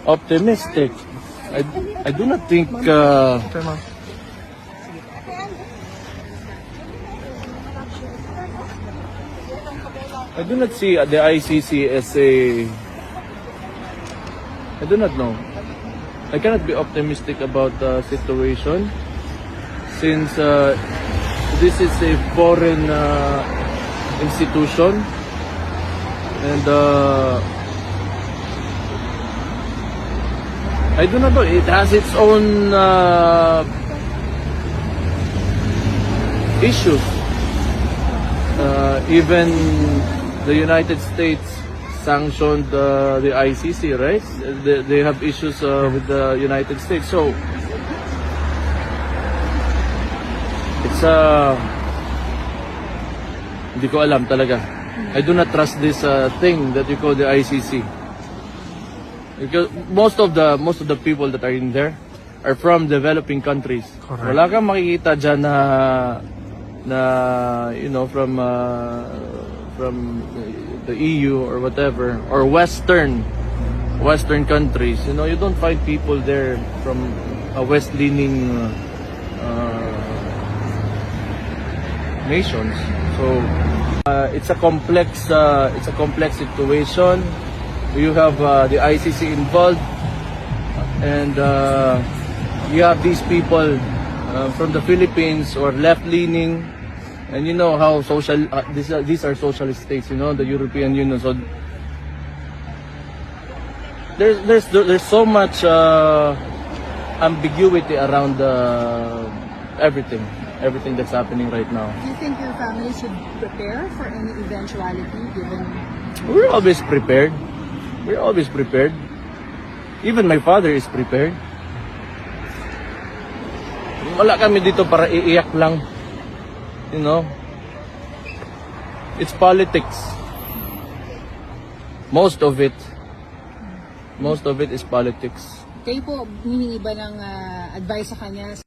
optimistic. I do not think I do not see the ICC as I do not know. I cannot be optimistic about the situation since this is a foreign institution and I do not know. It has its own issues. Even the United States sanctioned the ICC, right? They have issues with the United States. So it's hindi ko alam talaga. I do not trust this thing that you call the ICC. Because most of the people that are in there are from developing countries. Correct. Wala kang makikita dyan na you know from the EU or whatever or Western countries. You know, you don't find people there from a West-leaning nations. So it's a complex situation. You have the ICC involved, and you have these people from the Philippines or left-leaning, and you know how these are socialist states. You know, the European Union. So there's so much ambiguity around everything that's happening right now. Do you think your family should prepare for any eventuality given? We're always prepared. We're always prepared. Even my father is prepared. Wala kami dito para iiyak lang. You know? It's politics. Most of it is politics. Kayo po, hihingi ba ng advice sa kanya?